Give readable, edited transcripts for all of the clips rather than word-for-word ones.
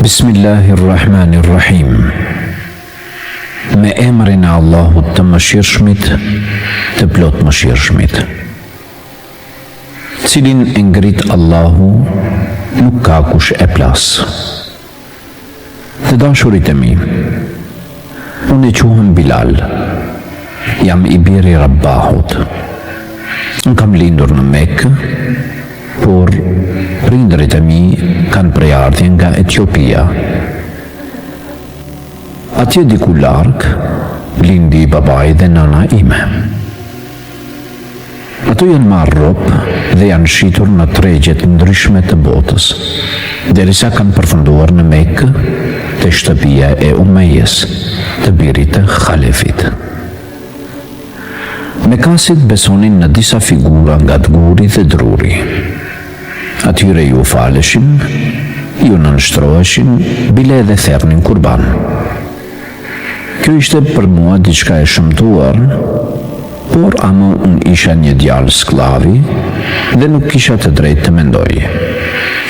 Bismillahirrahmanirrahim. Me emrin e Allahut të mëshirshmit, të plot mëshirshmit. Cilin e ngrit Allahu, nuk ka kush e plas. Të dashurit e mi, unë e quhem Bilal, jam i biri Rabbahut. Unë kam lindur në Mekë, por prindërit e mi kanë prejardhjen nga Etiopia. Atje diku larg lindi babai dhe nana ime. Ato janë marrë ropë dhe janë shitur në tregjet ndryshme të botës, derisa kanë përfunduar në Mekë, te shtëpia e Umejes, të birit të Khalefit. Mekasit besonin në disa figura nga dguri dhe druri. Atyre ju faleshin, ju nënshtroheshin, bile dhe thernin kurban. Kjo ishte për mua diçka e shëmtuar, por ama unë isha një djalë sklavi dhe nuk kisha të drejtë të mendoj.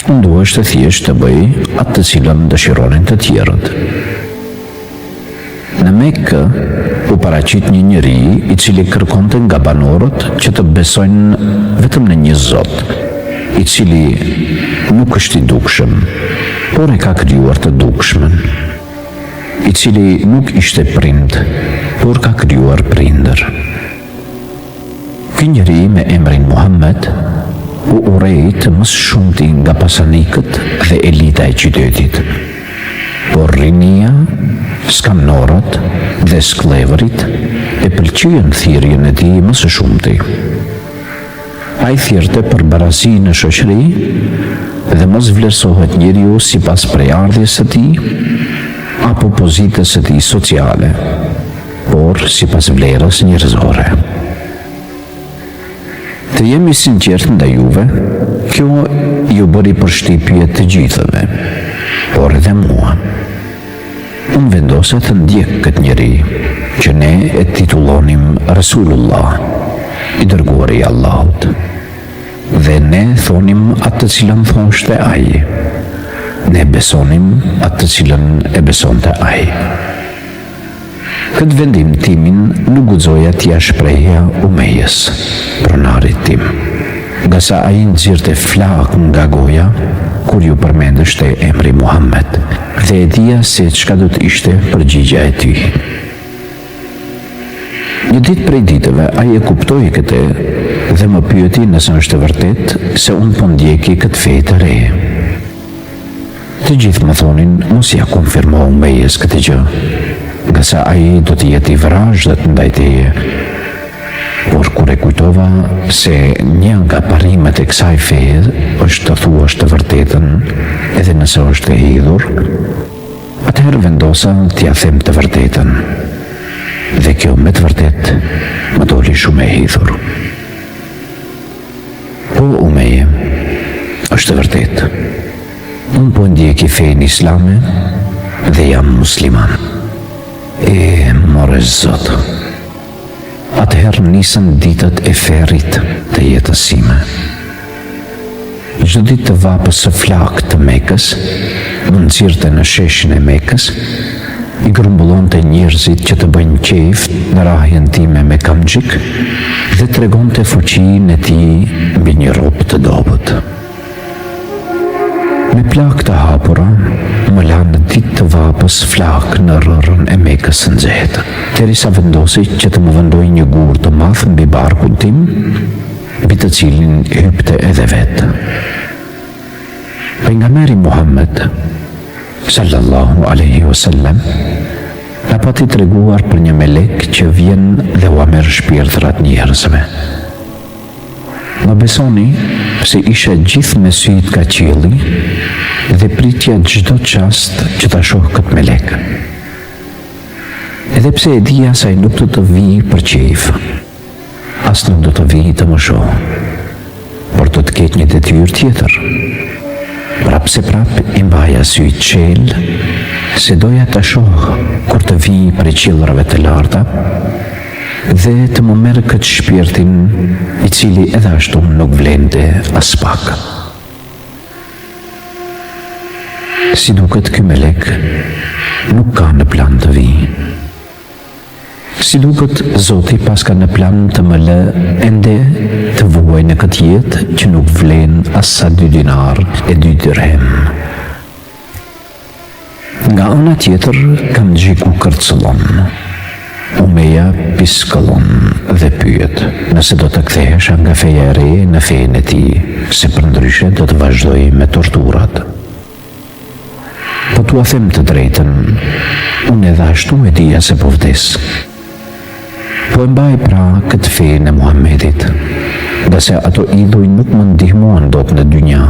Unë duheshte thjesht të bëj atë të cilën dëshironin të tjerët. Në Mekë u paraqit një njeri i cili kërkonte nga banorët që të besojnë vetëm në një Zot, i cili nuk është i dukshëm, por e ka krijuar të dukshmen, i cili nuk ishte prind, por ka krijuar prindër. Ky njeri me emrin Muhammed u urrejt më së shumti nga pasanikët dhe elita e qytetit, por rinia, skamnorët dhe sklevërit e pëlqyen thirrjen e tij më së shumti. Ai thirrte për barazi në shoqëri dhe mos vlerësohet njeriu sipas prejardhjes së tij apo pozitës së tij sociale, por sipas vlerës njerëzore. Të jemi sinqert ndaj juve, kjo ju bëri përshtypje të gjithëve, por edhe mua. Unë vendosa të ndjek këtë njeri, që ne e titullonim Rasulullah, i dërguari i Allahut, dhe ne thonim atë të cilën thoshte ai. Ne besonim atë të cilën e besonte ai. Këtë vendim timin nuk guxoja t'ia shprehja Umejes, pronarit tim, nga sa ai nxirrte flak nga goja kur ju përmendeshte emri Muhammed, dhe e dija se çka do të ishte përgjigjja e tij. Një ditë prej ditëve, ai e kuptoi këtë dhe më pyeti nëse është e vërtet se unë po ndjeki këtë fe të re. Të gjithë më thonin mos ja konfirmo Umejes këtë gjë, nga sa ai do të jetë i vrazhdet ndaj teje. Por kur e kujtova se një nga parimet e kësaj feje është të thuash të vërtetën edhe nëse është e hidhur, atëherë vendosa t'ja them të vërtetën. Dhe kjo me të vërtet më doli shumë e hidhur. Po Umeje, është e vërtet. Unë po ndjeki fenë islame dhe jam musliman. E more Zot. Atëherë nisën ditët e ferrit të jetës sime. Çdo ditë të vapës së flak të Mekës, më nxirrte në sheshin e Mekës, i grumbullonte njerëzit që të bëjnë qejf në rahjen time me kamxhik dhe tregonte fuqinë e tij mbi një ropë të dobët. Me plak të hapura, më lanë ditë të vapës flak në rrërën e Mekës së nxehtë, derisa vendosi që të më vendoj një gur të madh mbi barkun tim, mbi të cilin hypte edhe vetë. Pejgamberi Muhammed sallallahu alaihi wasallam na pati treguar për një melek që vjen dhe ua merr shpirtrat njerëzve. Më besoni se isha gjithë me syt ka qielli dhe pritja çdo çast që ta shoh këtë melek. Edhe pse e dija se ai nuk do të vijë për qejf, as nuk do të vijë të më shoh, por do të ketë një detyrë tjetër. Prap se prap i mbaja syt qel, se doja të shoh kur të vijë për qiellrave të larta dhe të më merë këtë shpirtin i cili edhe ashtu nuk vlente as pak. Si duket ky melek nuk ka në plan të vijë. Si duket Zoti pas ka në plan të më lë ende të vuaj në këtë jetë që nuk vlen as sa 2 dinar e 2 dirhem. Nga ana tjetër kam gjiku kërcëllon. Umeja piskëllon dhe pyet nëse do të kthehesh nga feja e re në fejen e tij, se përndryshe do të vazhdoj me torturat. Po t'ua them të drejtën, unë edhe ashtu e dija se po vdes. Po e mbaj pra këtë fejën e Muhammedit, nga se ato idhuj nuk më ndihmuan dot në dynja,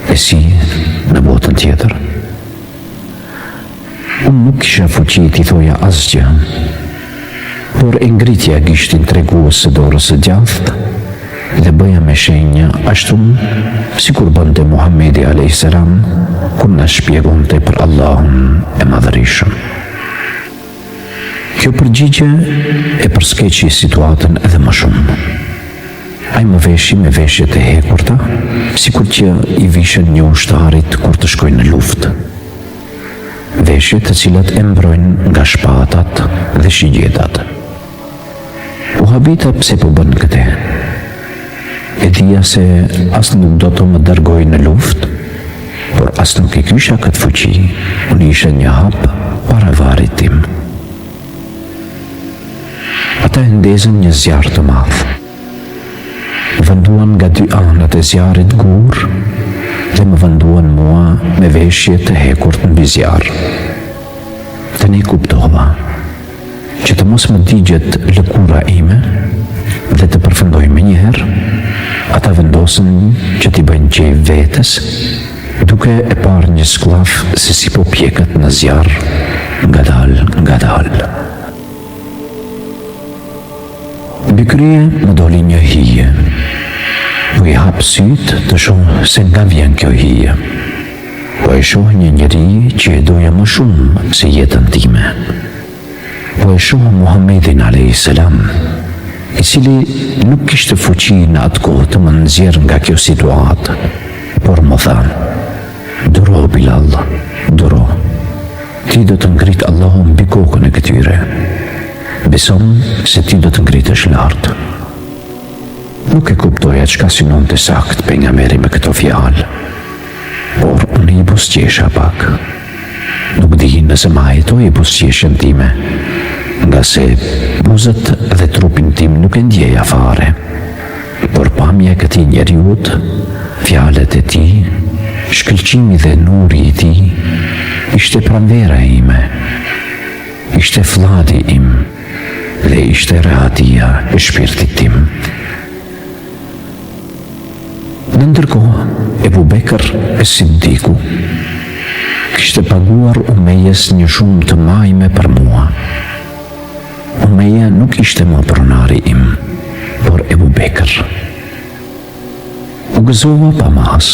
e si në botën tjetër. Unë nuk kisha fuqi t'i thoja asgjë, por e ngritja gishtin tregues së dorës së djathtë dhe bëja me shenja ashtu si kur bënte Muhammedi a.s. kur na shpjegonte për Allahun e Madhërisëm. Kjo përgjigje e përskeqi situatën edhe më shumë. Ai më veshi me veshjet e hekurta, sikur që i vishen një ushtarit kur të shkojnë në luftë. Veshjet të cilat e mbrojnë nga shpatat dhe shigjetat. U habita pse po bën këtë. E dija se as nuk do të më dërgoj në luftë, por as nuk i kisha këtë fuqi. Unë isha një hap para varrit tim. Ata e ndezën një zjarr të madh. Vënduan nga 2 anët e zjarrit gur dhe më vënduan mua me veshje të hekurt mbi zjarr. Tani kuptova që të mos më digjet lëkura ime dhe të përfundoj me njëherë, ata vendosën që t'i bëjnë qej vetes, duke e parë një skllaf se si po pjeket në zjarr ngadal. Mbi krye më doli një hije. Po i hap syt të shoh se nga vjen kjo hije. Po e shoh një njeri që e doja më shumë se jetën time. Po e shoh Muhammedin a.s. i cili nuk kishte fuqi në atë kohë të më nxjerr nga kjo situatë, por më tha: "Duro Bilal, duro. Ti do të ngrit Allahu mbi kokën e këtyre. Beson se ti do të ngritesh lart." Nuk e kuptoja çka synonte sakt pejgamberi me këto fjalë, por unë i buzëqesha pak. Nuk di nëse ma hetoi buzëqeshjen time, nga se buzët dhe trupin tim nuk e ndjeja fare, por pamja e këtij njeriut, fjalët e tij, shkëlqimi dhe nuri i tij, ishte pranvera ime, ishte fladi im dhe ishte rehatia e shpirtit tim. Në ndërkohë, Ebu Bekër e Siddiku kishte paguar Umejes një shumë të majme për mua. Umeja nuk ishte më pronari im, por Ebu Bekër. U gëzova pa mas.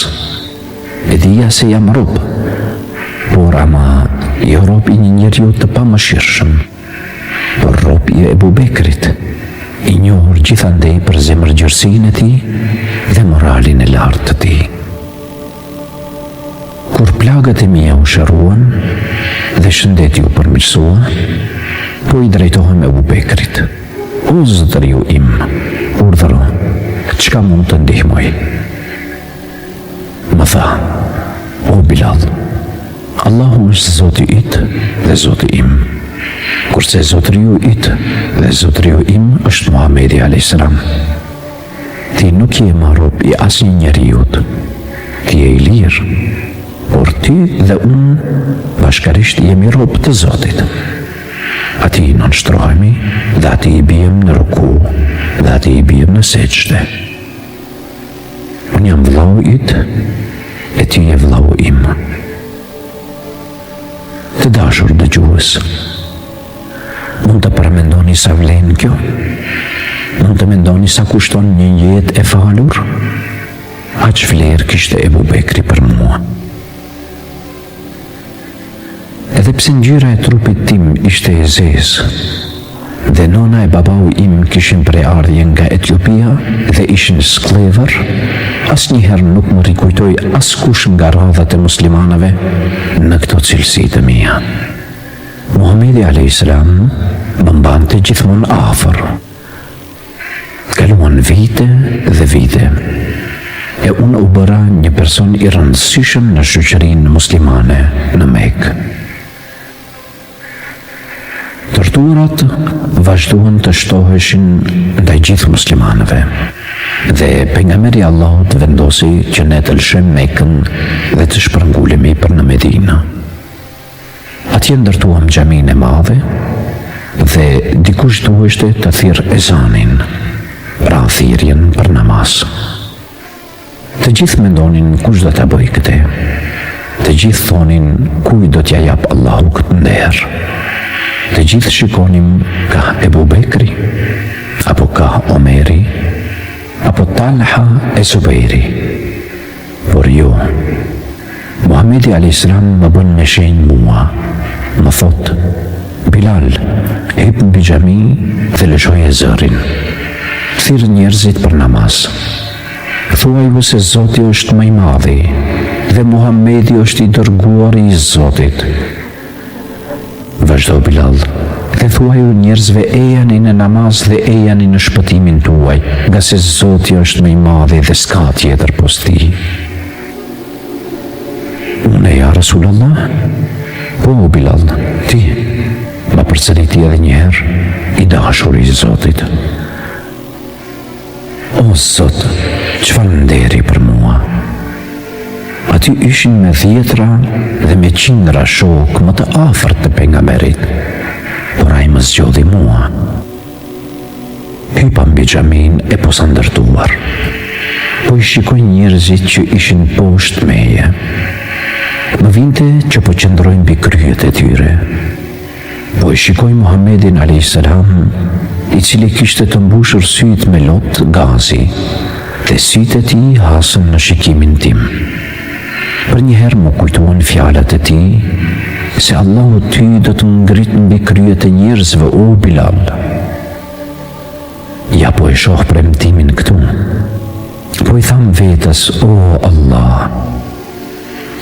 E dija se jam rob, por ama jo rob i një njeriu të pamëshirshëm, por rob i Ebu Bekrit, i njohur gjithandej për zemërgjërsinë e tij dhe moralin e lartë të tij. Kur plagët e mia u shëruan dhe shëndeti u përmirësua, po i drejtohem Ebu Bekrit. "O zotëriu im, urdhëro, çka mund të ndihmoj?" Më tha: "O Bilal, Allahu është Zoti yt dhe Zoti im, kurse zotëriu yt dhe zotëriu im është Muhamedi a.s. Ti nuk je më rob i asnjë njeriut, ti je i lirë, por ti dhe unë bashkarisht jemi rob të Zotit. Ati i nënshtrohemi dhe ati i bijem në ruku dhe ati i bijem në seçde. Unë jam vllau yt e ti je vllau im." Të dashur dëgjues, mund të përmendoni sa vlen kjo? Mund të mendoni sa kushton një jetë e falur? Aq vlerë kishte Ebu Bekri për mua. Edhe pse ngjyra e trupit tim ishte e zezë, dhe nona e babau im kishin prej ardhje nga Etiopia dhe ishin sklever, asnjëherë nuk më rikujtoj askush nga radhat e muslimanëve në këto cilësi të mia. Muhamedi a.s. më mbante gjithmonë afër. Kaluan vite dhe vite, e unë u bëra një person i rëndësishëm në shoqërinë muslimane në Mekë. Torturat vazhduan të shtoheshin ndaj gjithë muslimanëve dhe pejgamberi i Allahut vendosi që ne të lëshojmë Mekën dhe të shpërngulemi për në Medinë. Atje ndërtuam xhaminë e madhe dhe dikush duheshte të thirrë ezanin, pra thirrjen për namaz. Të gjithë mendonin kush do ta bëjë këtë. Të gjithë thonin kujt do t'ja jap Allahu këtë nder. Të gjithë shikonim ka Ebu Bekri, apo ka Omeri, apo Talha e Zubejri. Por jo, Muhamedi a.s. më bën me shenjë mua, më thot, Bilal, hip mbi xhami dhe lëshoje zërin. Thirr njerëzit për namaz. Thuaju se Zoti është më i madhi dhe Muhamedi është i dërguari i Zotit. Vazhdo Bilal, dhe thuaju njerëzve ejani në namaz dhe ejani në shpëtimin tuaj, nga se Zoti është më i madhi dhe s'ka tjetër pos tij. Unë ja Rasulallah? Po Bilal, ti, ma përsëriti edhe njëherë, i dashur i Zotit. O Zot, çfarë nderi për mua? Aty ishin me dhjetra dhe me qindra shok më të afërt të pejgamberit, por ai më zgjodhi mua. Hypa mbi xhaminë e posandërtuar, po i shikoj njerëzit që ishin poshtë meje. Më vinte që po qëndroj mbi kryet e tyre. Po i shikoj Muhammedin a.s. i cili kishte të mbushur syt me lot gazi dhe syt e tij hasën në shikimin tim. Për njëherë më kujtuan fjalët e tij se Allahu ty do të ngrit mbi kryet e njerëzve, o Bilal. Ja po e shoh premtimin këtu. Po i tham vetes, o Allah,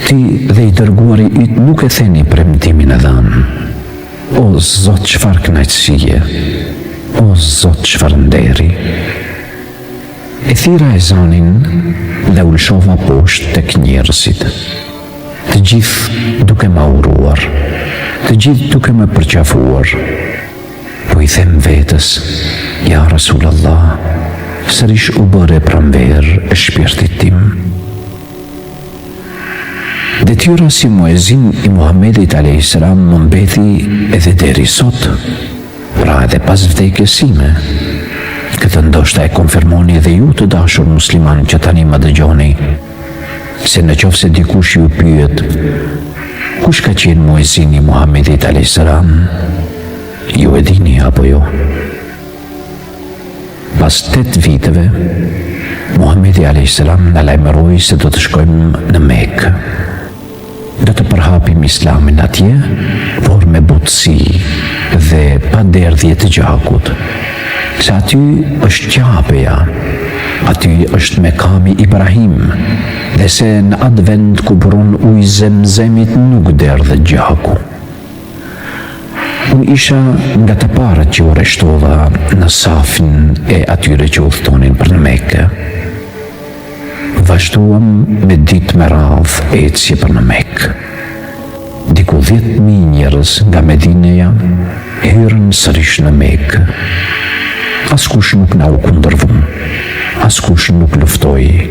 ti dhe i dërguari yt nuk e theni premtimin e dhanë. O Zot, çfarë kënaqësie! O Zot, çfarë nderi! E thira ezanin dhe u lëshova poshtë tek njerëzit. Të gjithë duke ma uruar, të gjithë duke më përqafuar. Po i them vetes, ja Rasulallah, sërish u bëre pranverë e shpirtit tim. Detyra si muezin i Muhamedit a.s. më mbeti edhe deri sot, pra edhe pas vdekjes sime. Këtë ndoshta e konfirmoni edhe ju të dashur musliman që tani më dëgjoni, se në qoftë se dikush ju pyet, kush ka qenë muezini i Muhamedit a.s. Ju e dini apo jo? Pas 8 viteve, Muhamedi a.s. në lajmëroi se do të shkojmë në Mekë. Do të përhapim islamin atje, por me butësi dhe pa derdhje të gjakut. Se aty është Qabeja, aty është Mekami Ibrahim, dhe se në atë vend ku buron ujë Zemzemit nuk derdhet gjaku. Unë isha nga të parët që u rreshtova në safin e atyre që udhtonin për në Mekë. Vazhduam me ditë me radhë ecje për në Mekë. Diku 10.000 njerëz nga Medineja hyrën sërish në Mekë. Askush nuk na u kundërvum, askush nuk luftoi.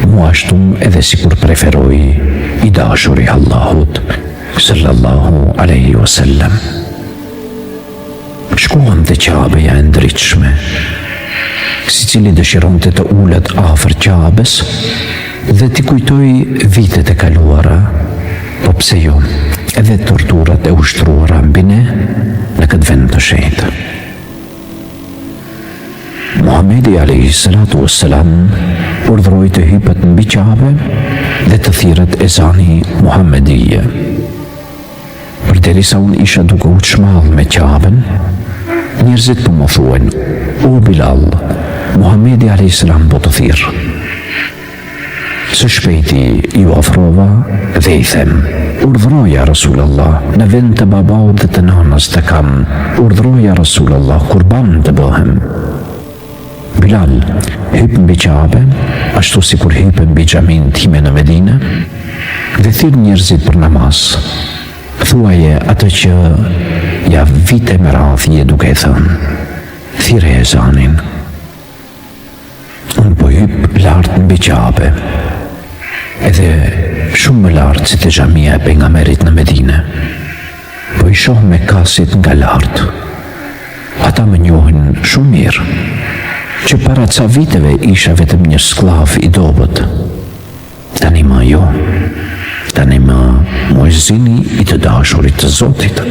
Mua ashtum edhe sikur preferoi i dashuri i Allahut sallallahu alaihi wasallam. Shkuam te Qabeja e ndritshme, si cili dëshironte të ulet afër Qabes dhe t'i kujtoj vitet e kaluara, po pse jo, edhe torturat e ushtruara mbi ne në këtë vend të shenjtë. Muhamedi a.s. urdhëroi të hypet mbi Qabe dhe të thirret ezani Muhammedije. Përderisa unë isha duke u çmall me Qaben, Njerëzit po më thuan: "O Bilal, Muhamedi a.s. po të thirrë." Së shpejti ju afrova dhe i them: "Urdhroja Rasulallah, në vend të babaut dhe të nanës të kam, urdhroja Rasulallah, kurban të bëhem." Bilal hyp mbi Kabe, ashtu si kur hyp mbi xhamin time në Medinë, dhe thirr njerëzit për namaz. Thuaje atë që ja vite me radhë je duke thënë: "Thirrje ezanin." Unë po hyp lartë mbi Kabe, edhe shumë më lartë si të xhamia e pejgamberit në Medinë. Po i shoh me kasit nga lartë. Ata më njohin shumë mirë, që para ca viteve isha vetëm një sklav i dobët. Tani më jo, tani më muezini i të dashurit të Zotit.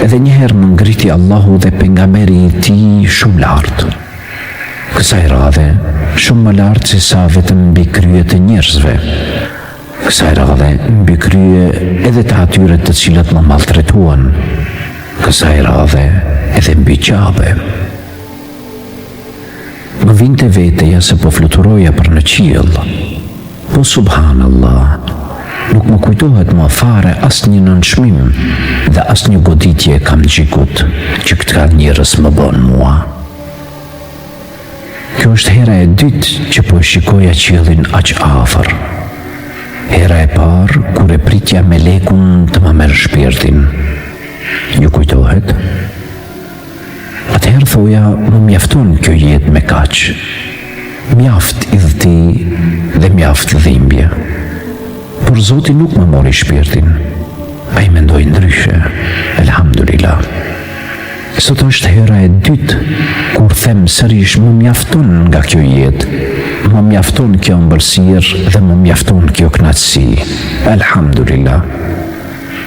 Edhe njëherë më ngriti Allahu dhe pejgamberi i tij shumë lartë. Kësaj radhe shumë më lartë se sa vetëm mbi kryet e njerëzve. Kësaj radhe mbi krye edhe të atyre të cilët më maltretuan. Kësaj radhe edhe mbi Kabe. Më vinte veteja se po fluturoja për në qiell. Po subhanallah, nuk më kujtohet më fare asnjë nënçmim dhe asnjë goditje kam gjikut që këta njerëz më bën mua. Kjo është hera e dytë që po shikoja qiellin aq afër. Hera e parë kur e pritja me lekun të më merr shpirtin. Ju kujtohet? Atëherë thoja, më mjafton kjo jetë me kaq. Mjaft idhëti dhe mjaft dhimbje. Por Zoti nuk më mori shpirtin. Ai mendoi ndryshe. Elhamdulillah. Sot është hera e dytë kur them sërish më mjafton nga kjo jetë, më mjafton kjo ëmbëlsirë dhe më mjafton kjo kënaqësi. Elhamdulillah.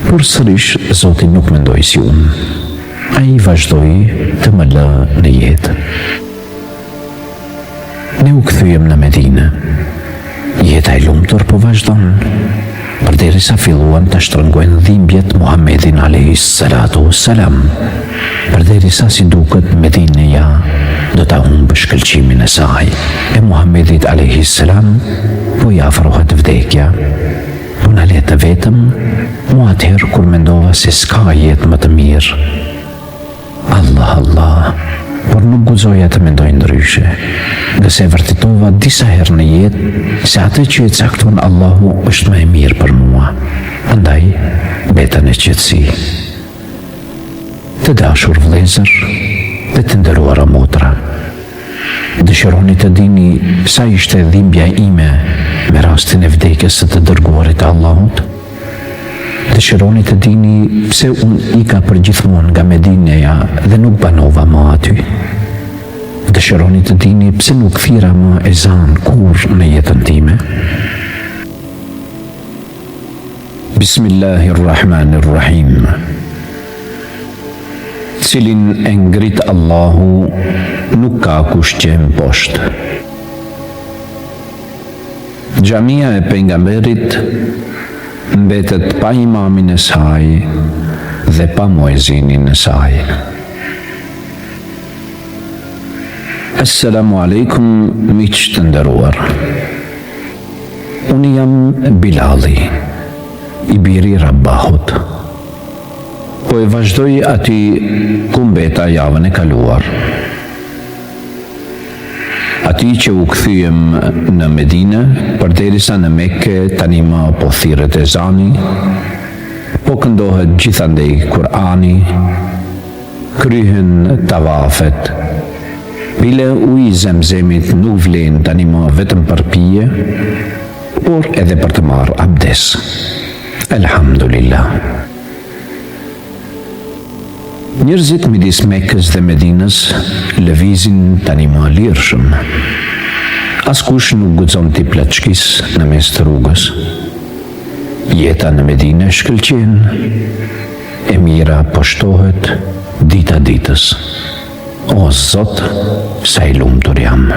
Por sërish Zoti nuk mendoi si unë. Ai vazhdoi të më lë në jetë. Ne u kthyem në Medinë. Jeta e lumtur po vazhdon, përderisa filluan të shtrëngojnë dhimbjet Muhammedin alayhis salatu wassalam. Përderisa si duket Medineja do ta humbë shkëlqimin e saj. E Muhammedit alayhis salam po i afrohet vdekja. Po na le të vetëm, mu atëherë kur mendova se s'ka jetë më të mirë. Allah, por nuk guxoja të mendoj ndryshe, nga se vërtetova disa herë në jetë se atë që e cakton Allahu është më e mirë për mua. Andaj, beta në qetësi. Të dashur vëllezër dhe të nderuara motra, dëshironi të dini sa ishte dhimbja ime me rastin e vdekjes së të dërguarit të Allahut? Dëshironi të dini pse unë ika përgjithmonë nga Medineja dhe nuk banova më aty? Dëshironi të dini pse nuk thira më ezan kur në jetën time? Bismillahirrahmanirrahim. Cilin e ngrit Allahu, nuk ka kush që e mposhtë. Xhamia e pejgamberit mbetet pa imamin e saj dhe pa muezinin e saj. Assalamu alaikum, miq të nderuar. Unë jam Bilali, i biri Rabahut. Po e vazhdoj aty ku mbeta javën e kaluar. Ati që u kthyem në Medinë, përderisa në Mekke tani më po thirret ezani, po këndohet gjithandej Kur'ani, kryhen tavafet. Bile uji Zemzemit nuk vlen tani më vetëm për pije, por edhe për të marrë abdes. Elhamdulillah. Njerëzit midis Mekkës dhe Medinës lëvizin tani më lirshëm. Askush nuk guxon t'i plaçkis në mes të rrugës. Jeta në Medinë shkëlqen, e mira po shtohet dita ditës. O Zot, sa i lumtur jam.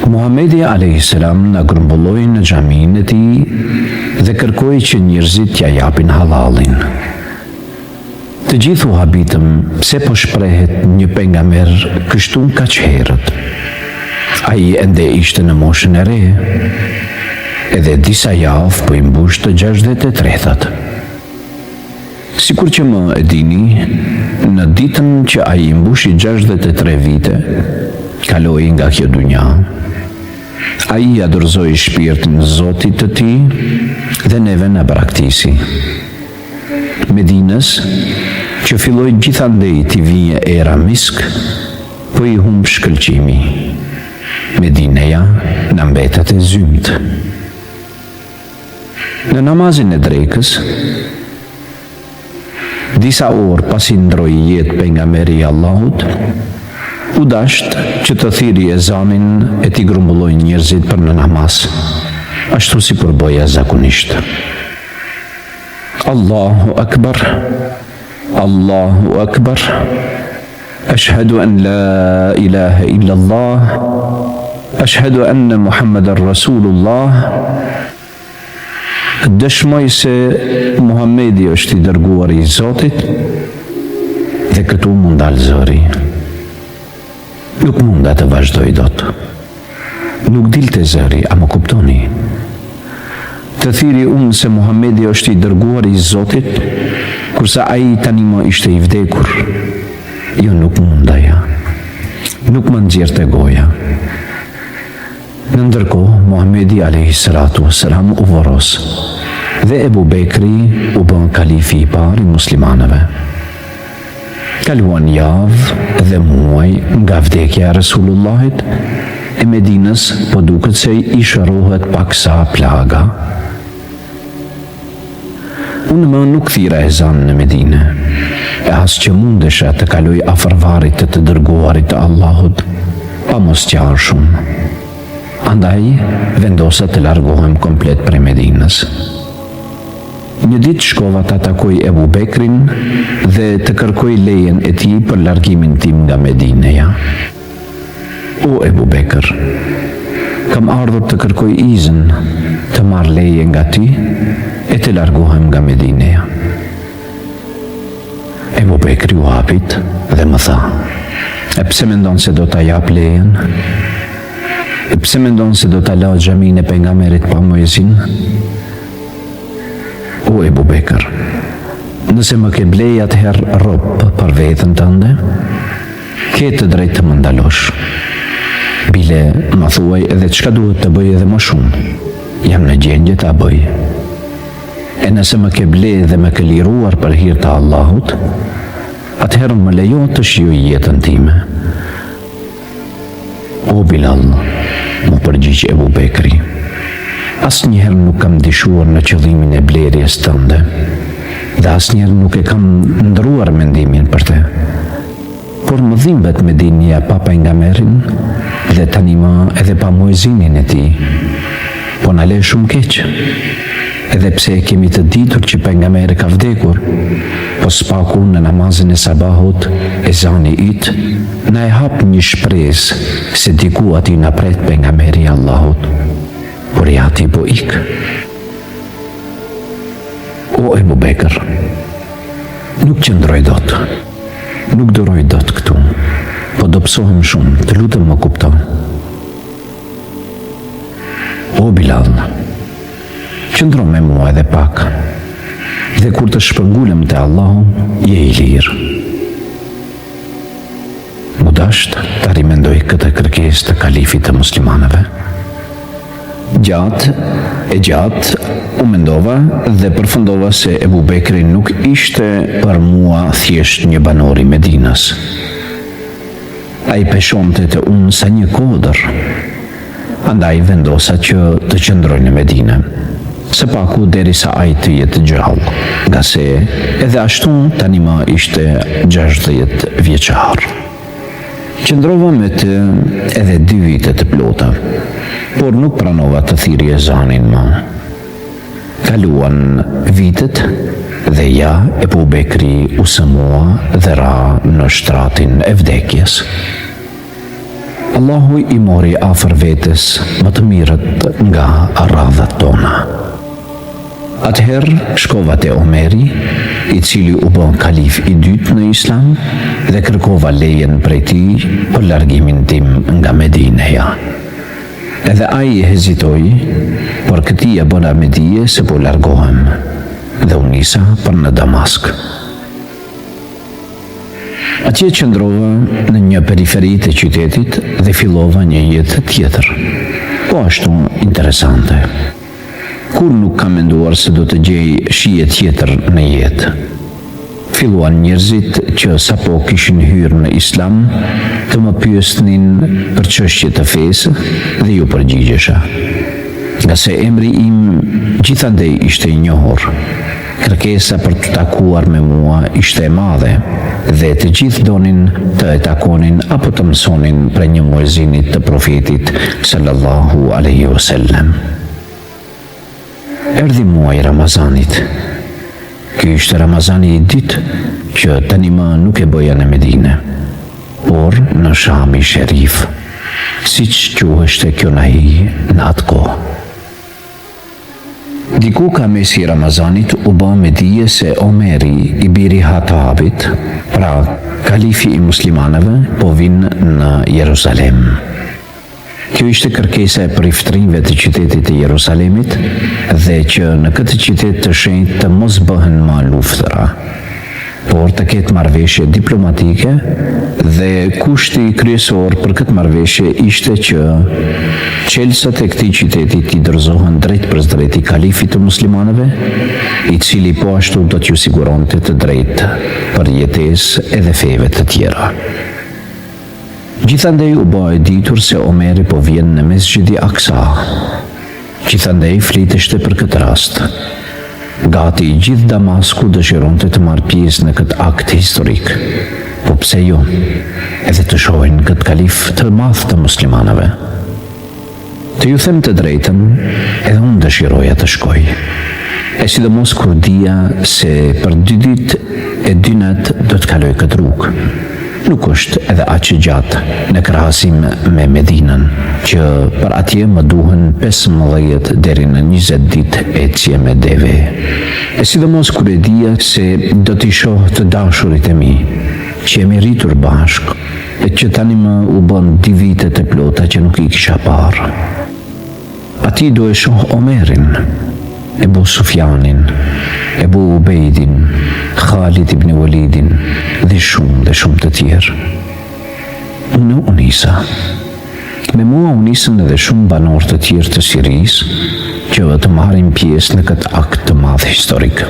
Muhamedi alayhis salam na grumbulloi në xhaminë e tij dhe kërkoi që njerëzit t'ja japin halalin. Të gjithë u habitëm pse po shprehet një pejgamber kështu kaq herët. Ai ende ishte në moshën e re, edhe disa javë po I mbush të 63-at. Sikur që më e dini, në ditën që ai mbushi 63 vite, kaloi nga kjo dunja. Ai ja dorëzoi shpirtin Zotit të tij dhe neve na braktisi. Medinës, që filloi gjithandej t'i vije era misk, po I humb shkëlqimi. Medineja na mbetet e zymt. Në namazin e drekës, disa orë pasi ndroi jetë pejgamberi I Allahut, u dasht që të thiri ezanin e t'i grumbulloj njerëzit për në namaz, ashtu si përboja zakonisht. Allahu Akbar, Allahu Akbar, ashhadu an la ilaha illa Allah, ashhadu anna Muhammadar Rasulullah. Dëshmoj se Muhamedi është I dërguar I Zotit, dhe këtu mund dal zëri. Nuk munda të vazhdoj dot. Nuk dilte zëri, a më kuptoni? Të thiri unë se Muhamedi është I dërguar I Zotit, kurse ai tani më ishte I vdekur. Jo, nuk mundaja. Nuk më nxjerrte goja. Në ndërkohë, Muhamedi a.s. u voros, dhe Ebu Bekri u bën kalifi I parë I muslimanëve. Kaluan javë dhe muaj nga vdekja e Resulullahit, e Medinës po duket se I shërohet paksa plaga. Unë më nuk thira ezan në Medinë, e as që mundesha të kaloj afër varrit të dërguarit të Allahut, pa mos qarë shumë. Andaj, vendosa të largohem komplet prej Medinës. Një ditë shkova të takoj Ebu Bekrin dhe të kërkoj lejen e tij për largimin tim nga Medineja. O Ebu Bekr, kam ardhur të kërkoj izin të marr leje nga ty e të largohem nga Medineja. Ebu Bekri u hapit dhe më tha: e pse mendon se do ta jap lejen? E pse mendon se do ta la xhamin e pejgamberit pa muezin? O Ebu Bekr, nëse më ke blej atëherë rob për veten tënde, ke të drejtë të më ndalosh. Bile më thuaj edhe çka duhet të bëj edhe më shumë. Jam në gjendje ta bëj. E nëse më ke blej dhe më ke liruar për hir të Allahut, atëherë më lejo të shijoj jetën time. O Bilal, më përgjigj Ebu Bekri, asnjëherë nuk kam dishuar në qëllimin e blerjes tënde, dhe asnjëherë nuk e kam ndruar mendimin për te. Por më dhimbet Medinia pa pejgamberin dhe tani më edhe pa muezinin e tij. Po na le shumë keq. Edhe pse e kemi të ditur që pejgamberi ka vdekur, po spaku në namazin e sabahut, ezani yt na e hap një shpresë se diku aty na pret pejgamberi I Allahut. Por ja ti po ik. O Ebu Bekr, nuk qëndroj dot. Nuk duroj dot këtu. Po do psohem shumë, të lutem më kupton. O Bilal, qëndro me mua edhe pak, dhe kur të shpërngulem te Allahu, je I lirë. Mu dasht të rimendoj këtë kërkesë të kalifit të muslimanëve. Gjatë u mendova dhe përfundova se Ebu Bekri nuk ishte për mua thjesht një banor I Medinës. Ai peshonte të unë sa një kodër. Andaj vendosa që të qëndroj në Medinë, së paku derisa ai të jetë gjallë, nga se edhe ashtu tani më ishte 60 vjeçar. Qëndrova me të edhe 2 vite të plota, por nuk pranova të thirrje ezanin më. Kaluan vitet dhe ja Ebu Bekri u sëmua dhe ra në shtratin e vdekjes. Allahu I mori afër vetes më të mirët nga radhat tona. Atëherë shkova te Omeri, i cili u bën kalif i dytë në Islam, dhe kërkova lejen prej tij për largimin tim nga Medineja. Edhe ai hezitoi, por këtij ja bëna me dije se po largohem, dhe u nisa për në Damask. Atje qëndrova në një periferi të qytetit dhe fillova një jetë tjetër, po ashtu interesante. Kur nuk kam menduar se do të gjej shije tjetër në jetë. Filluan njerëzit që sapo kishin hyrë në Islam të më pyesnin për çështje të fesë dhe ju përgjigjesha. Nga se emri im gjithandej ishte i njohur, kërkesa për të takuar me mua ishte e madhe dhe të gjithë donin të e takonin apo të mësonin për një muezinit të profetit sallallahu alaihi wasallam. Erdhi muaji Ramazanit. Ky ishte Ramazani i ditë që tani më nuk e bëja në Medine, por në Shami Sherif, siç quheshte kjo nahi në atë kohë. Diku ka mesi Ramazanit u bë me dije se Omeri i biri Hatabit, pra kalifi i muslimanëve, po vinë në Jerusalem. Kjo ishte kërkesa e përiftrive të qytetit të Jerusalemit dhe që në këtë qytet të shenjtë të mos bëhen më luftëra, por të ketë marrëveshje diplomatike dhe kushti kryesor për këtë marrëveshje ishte që qelsat e këtij qyteti t'i dorëzohen drejt për drejt i kalifit të muslimanëve, i cili po ashtu do t'ju siguronte të drejtë për jetesë edhe feve të tjera. Gjithandej u bë e ditur se Omeri po vjen në Mesxhidi Aksa. Gjithandej fliteshte për këtë rast. Gati i gjithë Damasku dëshironte të marrë pjesë në këtë akt historik. Po pse jo? Edhe të shohin këtë kalif të madh të muslimanëve. Të ju them të drejtën, edhe unë dëshiroja të shkoj. E sidomos kur dija se për 2 ditë e 2 natë do të kaloj këtë rrugë. Nuk është edhe aq gjatë në krahasim me Medinën, që për atje më duhen 15 deri në 20 ditë ecje me deve. E sidomos kur e dija se do t'i shoh të dashurit e mi, që jemi rritur bashkë, e që tani më u bën 2 vite të plota që nuk i kisha parë. Ati do e shoh Omerin, Ebu Sufjanin, Ebu Ubejdin, Khalid ibn Walidin dhe shumë të tjerë. Unë u nisa. Me mua u nisën edhe shumë banor të tjerë të Sirisë që të marrin pjesë në këtë akt të madh historik.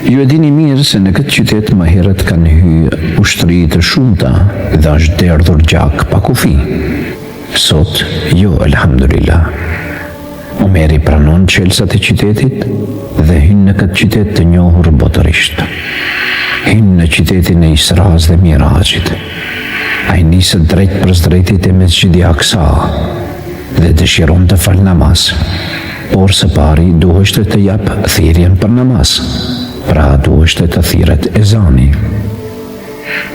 Ju e dini mirë se në këtë qytet më herët kanë hyrë ushtri të shumta dhe është derdhur gjak pa kufi. Sot, jo, elhamdulillah. Omeri pranon qelsat e qytetit dhe hyn në këtë qytet të njohur botërisht. Hyn në qytetin e Isras dhe Mirajit. Ai nisët drejt për drejtit e Mesxhidi Aksa dhe dëshiron të fal namaz, por së pari duheshte të jap thirrjen për namaz, pra duheshte të thirret ezani.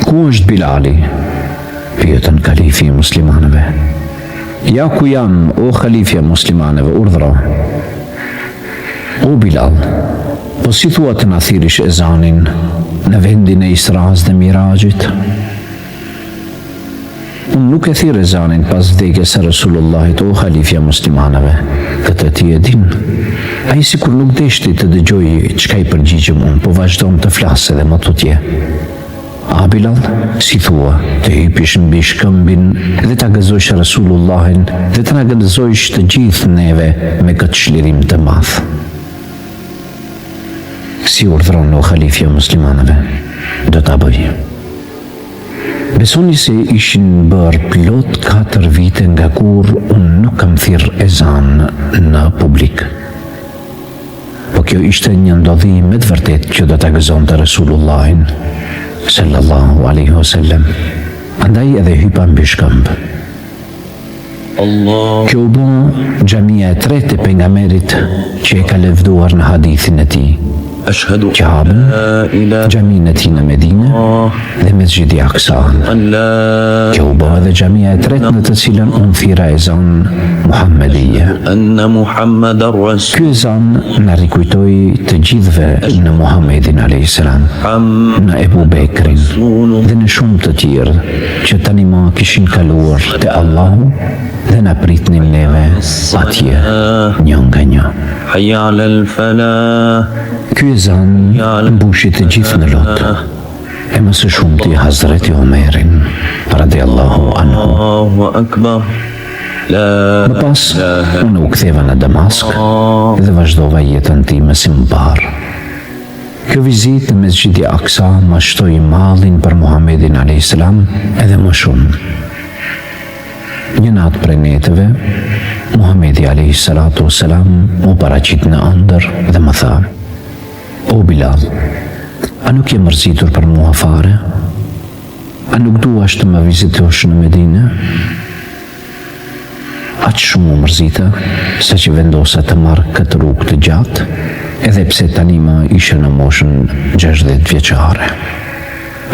Ku është Bilali? Pyetën kalifi i muslimanëve. Ja ku jam, o khalifja muslimanëve, urdhro. O Bilal, po si thua të na thirrish ezanin në vendin e Isras dhe Mirajit? Unë nuk e thirr ezanin pas vdekjes së Resulullahit, o khalifja muslimanëve, këtë ti e din. Ai sikur nuk deshti të dëgjojë çka i përgjigjëm unë, po vazhdon të flasë dhe më tutje. A Bilal, si thua, të hypish mbi shkëmbin dhe ta gëzosh Resulullahin dhe të na gëzosh të gjithë neve me këtë çlirim të madh. Si urdhron o khalifja muslimanëve, do ta bëj. Besoni se ishin bërë plot 4 vite nga kur unë nuk kam thirr ezan në publik. Po kjo ishte një ndodhim me të vërtet që do ta gëzonte Resulullahin sallallahu alaihi wasallam. Andaj edhe hypa mbi shkëmb. Kjo u bë xhamia e tretë e pejgamberit që e ka lëvduar në hadithin e tij, Kaabën, xhamin e tij në Medinë dhe Mesxhidi Aksan. Kjo u bë edhe xhamia e tretë në të cilën unë thira ezan Muhammedije. Ky ezan na rikujtoi të gjithëve në Muhammedin a.s., në Ebu Bekrin dhe në shumë të tjerë që tani më kishin kaluar te Allahu dhe na pritnin neve atje një nga një. Ky ezan mbushi të gjithë në lot, e më së shumti Hazreti Omerin radiallahu anhu. Më pas, unë u ktheva në Damask dhe vazhdova jetën time si më parë. Kjo vizitë në Mesxhidi Aksa më shtoi mallin për Muhammedin a.s. edhe më shumë. Një natë prej netëve, Muhammedi a.s. mu paraqit në ëndër dhe më tha: "O Bilal, a nuk je mërzitur për mua fare? A nuk duash të më vizitosh në Medinë?" Aq shumë u mërzita, sa që vendosa të marrë këtë rrugë të gjatë, edhe pse tani më ishe në moshën 60 vjeçare.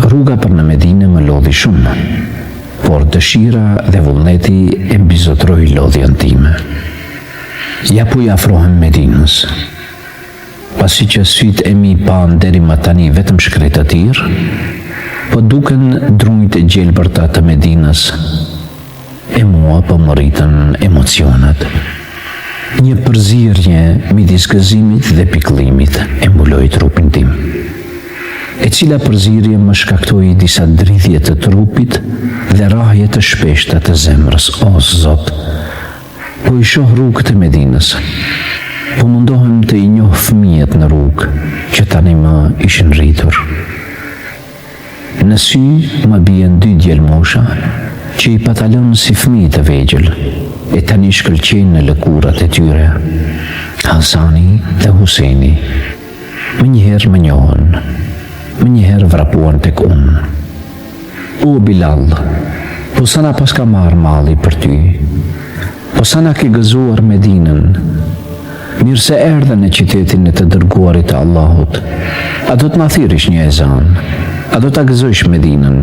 Rruga për në Medinë më lodhi shumë, por dëshira dhe vullneti e mbizotroi lodhjen time. Ja po i afrohem Medinës. Pasi që sytë e mi pan deri më tani vetëm shkretë të tirë, po duken drunjt e gjelbërta të Medinës, e mua po më rritën emocionet. Një përzierje midis gëzimit dhe pikëllimit e mbuloi trupin tim, e cila përzierje më shkaktoi disa dridhje të trupit dhe rrahje të shpeshta të zemrës. O Zot, po i shoh rrugët e Medinës, po mundohem të i njoh fëmijët në rrugë që tani më ishin rritur. Në sy më bien 2 djelmosha që i patalon si fëmijë të vegjël, e tani shkëlqejnë në lëkurat e tyre, Hasani dhe Huseni. Më njëherë më njohën, më njëherë vrapuan tek unë. O Bilal, po sa na paska marrë malli për ty, po sa na ke gëzuar Medinën, mirë se erdhe në qytetin e të dërguarit të Allahut, a do të na thirrish një ezan, a do ta gëzojsh Medinën?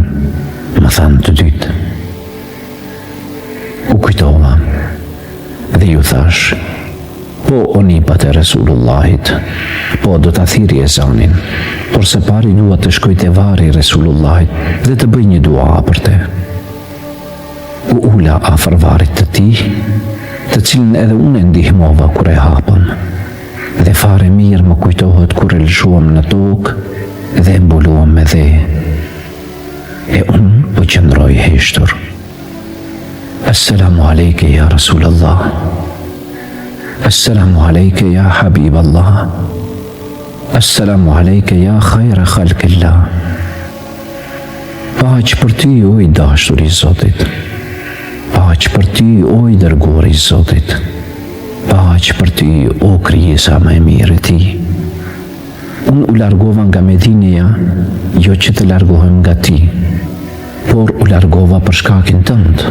Më thanë të dytë. U kujtova dhe ju thash: po o nipat e Resulullahit, po do ta thirri ezanin, por së pari dua të shkoj te varri i Resulullahit dhe të bëj një dua për te. U ula afër varrit të tij, të cilën edhe unë e ndihmova kur e hapëm, dhe fare mirë më kujtohet kur e lëshuam në tokë dhe e mbuluam me dhe, e unë po qëndroj heshtur. Assalamu alejke ja Rasulallah, assalamu alejke ja Habiballah, assalamu alejke ja khajra khalqillah. Paq për ty o i dashur i Zotit, paq për ty o i dërguar i Zotit, paq për ty o krijesa më e mirë e ti. Unë u largova nga Medineja, jo që të largohem nga ti, por u largova për shkakin tënd.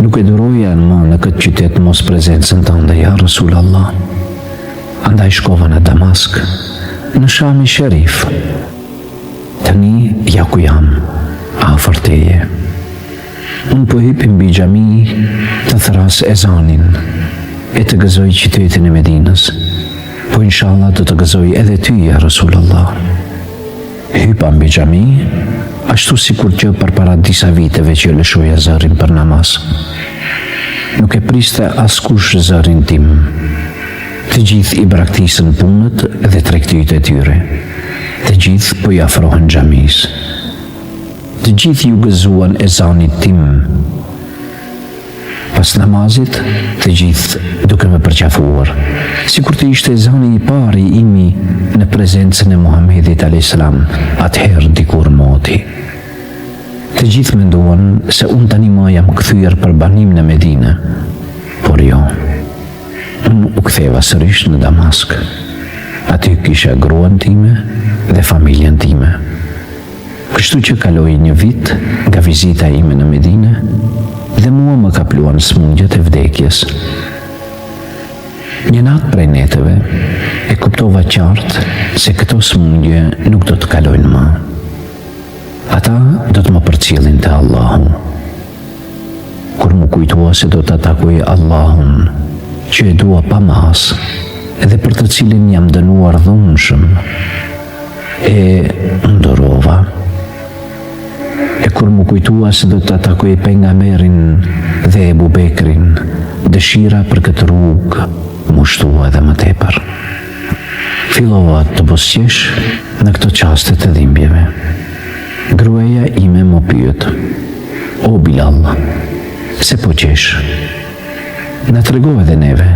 Nuk e duroja në këtë qytet mos prezencën tënde, ja Rasulallah. Andaj shkova në Damask, në Shami Sherif. Tani ja ku jam, afër teje. Unë po hip mbi xhami të thras ezanin e të gëzoj qytetin e Medinës, po inshallah do të gëzoj edhe ty, ja Rasulallah. Hypa mbi xhami, ashtu sikur që përpara disa viteve që lëshoja zërin për namaz. Nuk e priste askush zërin tim. Të gjithë i braktisën punët dhe tregtyjtë e tyre. Të gjithë po i afrohen xhamis. Të gjithë ju gëzuan ezanit tim. Pas namazit, të gjithë duke me përqafuar, sikur të ishte ezani i pari imi në prezencën e Muhammedit a.s. atëherë dikur moti. Të gjithë menduan se unë tani më jam kthyer për banim në Medinë, por jo. Unë u ktheva sërish në Damask. Aty kisha gruan time dhe familjen time. Kështu që kaloi një vit nga vizita ime në Medinë dhe mua më kapluan smundjet e vdekjes. Një natë prej netëve, e kuptova qartë se këto smundje nuk do të kalojnë më. Ata do të më përcjellin te Allahu. Kur më kujtua se do të takoj Allahun, që e dua pa mas, edhe për të cilin jam dënuar dhunshëm, e ndorova. E kur më kujtua se do të takoj pejgamberin dhe Ebu Bekrin, dëshira për këtë rrugë më shtua edhe më tepër. Fillova të bosqesh në këto qaste të dhimbjeve. Gruaja ime më pyet: "O Bilal, se po qesh? Na trego edhe neve,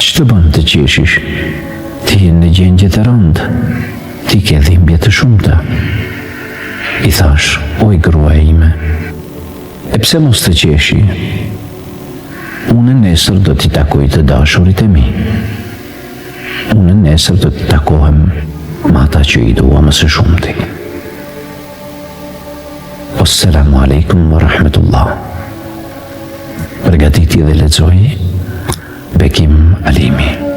që të bën të qeshish? Ti je në gjendje të rëndë, ti ke dhimbje të shumta." I thash: "O i gruaja ime, e pse mos të qeshi? Unë nesër do t'i takoj të dashurit e mi. Unë nesër do të takohem me ata që i dua më së shumti." Assalamu alaikum wa rahmatullah. Përgatiti dhe lexoj Bekim Alimi.